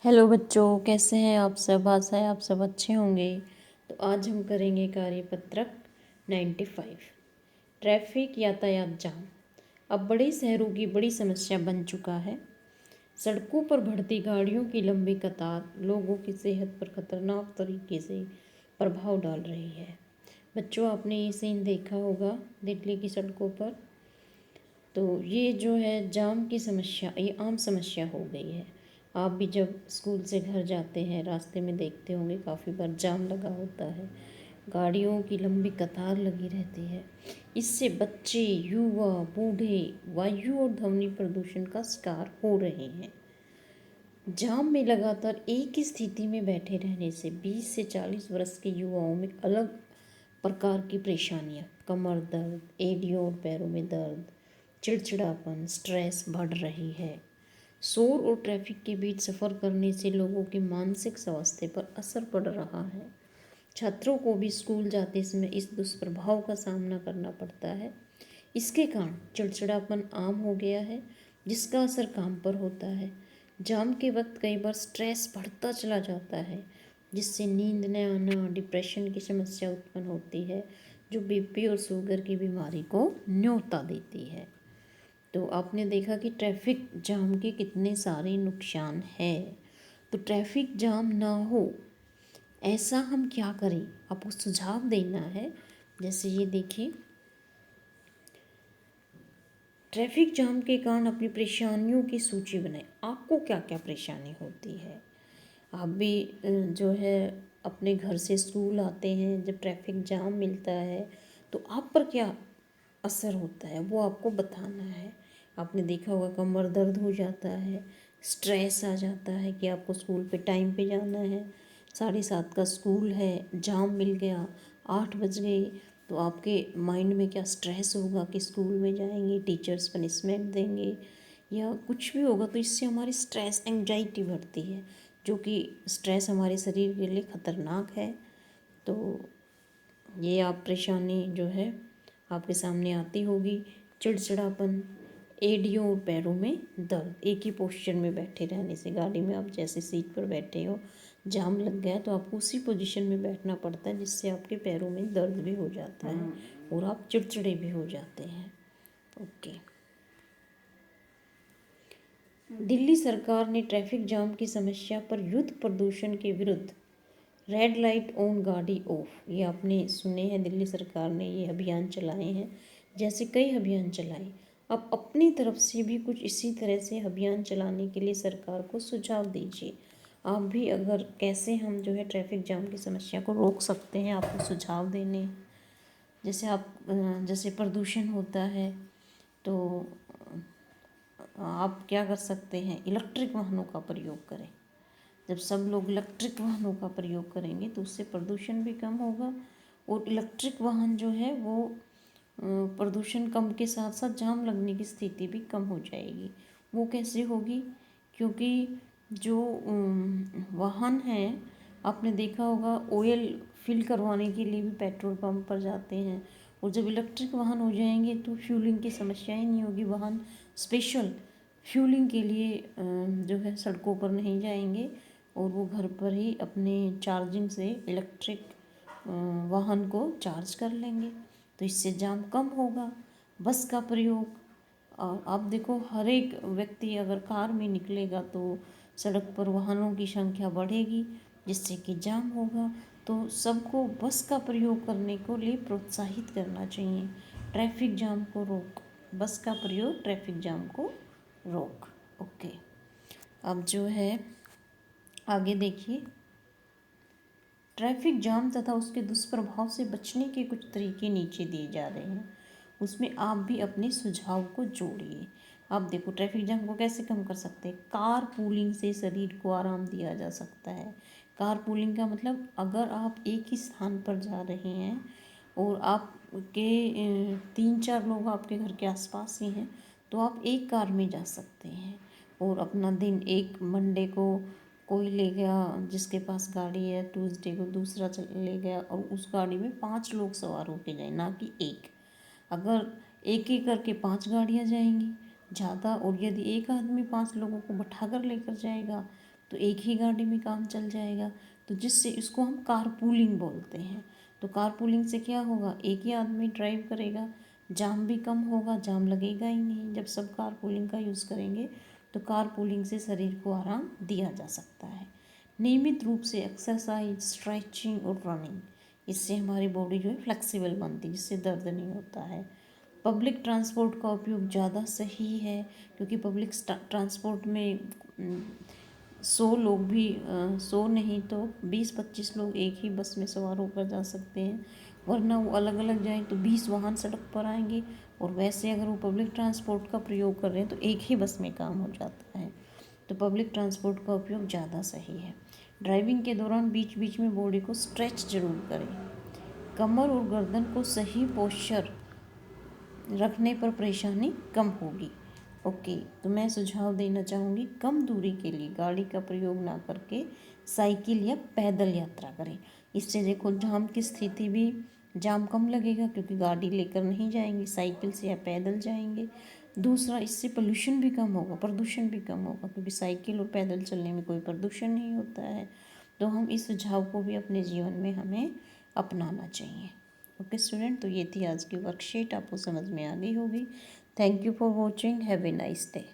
Hello बच्चों, कैसे हैं आप सब। आशा है आप सब अच्छे होंगे। तो आज हम करेंगे कार्यपत्रक 95। ट्रैफिक यातायात जाम अब बड़े शहरों की बड़ी समस्या बन चुका है। सड़कों पर बढ़ती गाड़ियों की लंबी कतार लोगों की सेहत पर खतरनाक तरीके से प्रभाव डाल रही है। बच्चों, आपने ये सीन देखा होगा दिल्ली की सड़कों पर। तो ये जो है जाम की समस्या, ये आम समस्या हो गई है। आप भी जब स्कूल से घर जाते हैं रास्ते में देखते होंगे काफ़ी बार जाम लगा होता है, गाड़ियों की लंबी कतार लगी रहती है। इससे बच्चे, युवा, बूढ़े वायु और ध्वनि प्रदूषण का शिकार हो रहे हैं। जाम में लगातार एक ही स्थिति में बैठे रहने से 20 से 40 वर्ष के युवाओं में अलग प्रकार की परेशानियां, कमर दर्द, एड़ियों और पैरों में दर्द, चिड़चिड़ापन, स्ट्रेस बढ़ रही है। शोर और ट्रैफिक के बीच सफ़र करने से लोगों के मानसिक स्वास्थ्य पर असर पड़ रहा है। छात्रों को भी स्कूल जाते समय इस दुष्प्रभाव का सामना करना पड़ता है। इसके कारण चिड़चिड़ापन आम हो गया है, जिसका असर काम पर होता है। जाम के वक्त कई बार स्ट्रेस बढ़ता चला जाता है, जिससे नींद न आना, डिप्रेशन की समस्या उत्पन्न होती है, जो बीपी और शुगर की बीमारी को न्योता देती है। तो आपने देखा कि ट्रैफिक जाम के कितने सारे नुकसान हैं। तो ट्रैफिक जाम ना हो, ऐसा हम क्या करें, आपको सुझाव देना है। जैसे ये देखिए, ट्रैफिक जाम के कारण अपनी परेशानियों की सूची बनाएं। आपको क्या क्या परेशानी होती है। आप भी जो है अपने घर से स्कूल आते हैं, जब ट्रैफिक जाम मिलता है तो आप पर क्या असर होता है वो आपको बताना है। आपने देखा होगा कमर दर्द हो जाता है, स्ट्रेस आ जाता है कि आपको स्कूल पे टाइम पे जाना है, 7:30 का स्कूल है, जाम मिल गया, 8 बज गए, तो आपके माइंड में क्या स्ट्रेस होगा कि स्कूल में जाएंगे, टीचर्स पनिशमेंट देंगे या कुछ भी होगा। तो इससे हमारी स्ट्रेस, एंजाइटी बढ़ती है, जो कि स्ट्रेस हमारे शरीर के लिए ख़तरनाक है। तो ये आप परेशानी जो है आपके सामने आती होगी। चिड़चिड़ापन, एड़ियों और पैरों में दर्द, एक ही पोस्चर में बैठे रहने से, गाड़ी में आप जैसे सीट पर बैठे हो, जाम लग गया तो आपको उसी पोजीशन में बैठना पड़ता है, जिससे आपके पैरों में दर्द भी हो जाता है और आप चिड़चिड़े भी हो जाते हैं। ओके। दिल्ली सरकार ने ट्रैफिक जाम की समस्या पर युद्ध, प्रदूषण के विरुद्ध रेड लाइट ऑन गाड़ी ऑफ, ये आपने सुने हैं। दिल्ली सरकार ने ये अभियान चलाए हैं, जैसे कई अभियान चलाए। आप अपनी तरफ से भी कुछ इसी तरह से अभियान चलाने के लिए सरकार को सुझाव दीजिए। आप भी अगर कैसे हम जो है ट्रैफिक जाम की समस्या को रोक सकते हैं, आपको सुझाव देने। जैसे जैसे प्रदूषण होता है, तो आप क्या कर सकते हैं, इलेक्ट्रिक वाहनों का प्रयोग करें। जब सब लोग इलेक्ट्रिक वाहनों का प्रयोग करेंगे तो उससे प्रदूषण भी कम होगा, और इलेक्ट्रिक वाहन जो है वो प्रदूषण कम के साथ साथ जाम लगने की स्थिति भी कम हो जाएगी। वो कैसे होगी, क्योंकि जो वाहन हैं, आपने देखा होगा ऑयल फिल करवाने के लिए भी पेट्रोल पंप पर जाते हैं, और जब इलेक्ट्रिक वाहन हो जाएंगे तो फ्यूलिंग की समस्या ही नहीं होगी। वाहन स्पेशल फ्यूलिंग के लिए जो है सड़कों पर नहीं जाएंगे, और वो घर पर ही अपने चार्जिंग से इलेक्ट्रिक वाहन को चार्ज कर लेंगे, तो इससे जाम कम होगा। बस का प्रयोग, और आप देखो हर एक व्यक्ति अगर कार में निकलेगा तो सड़क पर वाहनों की संख्या बढ़ेगी, जिससे कि जाम होगा। तो सबको बस का प्रयोग करने को लिए प्रोत्साहित करना चाहिए। ट्रैफिक जाम को रोक, बस का प्रयोग ट्रैफिक जाम को रोक। ओके। अब जो है आगे देखिए, ट्रैफिक जाम तथा उसके दुष्प्रभाव से बचने के कुछ तरीके नीचे दिए जा रहे हैं, उसमें आप भी अपने सुझाव को जोड़िए। आप देखो ट्रैफिक जाम को कैसे कम कर सकते हैं। कार पूलिंग से शरीर को आराम दिया जा सकता है। कार पूलिंग का मतलब, अगर आप एक ही स्थान पर जा रहे हैं और आपके 3-4 लोग आपके घर के आसपास ही हैं, तो आप एक कार में जा सकते हैं, और अपना दिन, एक मंडे को कोई ले गया जिसके पास गाड़ी है, ट्यूसडे को दूसरा ले गया, और उस गाड़ी में 5 लोग सवार होके जाए, ना कि एक। अगर एक एक करके 5 गाड़ियाँ जाएंगी ज़्यादा, और यदि एक आदमी 5 लोगों को बैठा कर लेकर जाएगा तो एक ही गाड़ी में काम चल जाएगा। तो जिससे इसको हम कारपूलिंग बोलते हैं। तो कारपूलिंग से क्या होगा, एक ही आदमी ड्राइव करेगा, जाम भी कम होगा, जाम लगेगा ही नहीं जब सब कारपूलिंग का यूज़ करेंगे। तो कारपूलिंग से शरीर को आराम दिया जा सकता है। नियमित रूप से एक्सरसाइज, स्ट्रेचिंग और रनिंग, इससे हमारी बॉडी जो है फ्लेक्सिबल बनती है, जिससे दर्द नहीं होता है। पब्लिक ट्रांसपोर्ट का उपयोग ज़्यादा सही है, क्योंकि पब्लिक ट्रांसपोर्ट में 100 लोग भी 100 नहीं तो 20-25 लोग एक ही बस में सवार होकर जा सकते हैं। वरना वो अलग अलग जाएं तो 20 वाहन सड़क पर आएंगे, और वैसे अगर वो पब्लिक ट्रांसपोर्ट का प्रयोग कर रहे हैं तो एक ही बस में काम हो जाता है। तो पब्लिक ट्रांसपोर्ट का उपयोग ज़्यादा सही है। ड्राइविंग के दौरान बीच बीच में बॉडी को स्ट्रेच जरूर करें। कमर और गर्दन को सही पोस्चर रखने पर परेशानी कम होगी। ओके, तो मैं सुझाव देना चाहूँगी, कम दूरी के लिए गाड़ी का प्रयोग ना करके साइकिल या पैदल यात्रा करें। इससे देखो जाम की स्थिति भी, जाम कम लगेगा क्योंकि गाड़ी लेकर नहीं जाएंगे, साइकिल से या पैदल जाएंगे। दूसरा, इससे पोल्यूशन भी कम होगा, प्रदूषण भी कम होगा, क्योंकि साइकिल और पैदल चलने में कोई प्रदूषण नहीं होता है। तो हम इस सुझाव को भी अपने जीवन में हमें अपनाना चाहिए। ओके स्टूडेंट, तो ये थी आज की वर्कशीट, आपको समझ में आ गई होगी। Thank you for watching, have a nice day.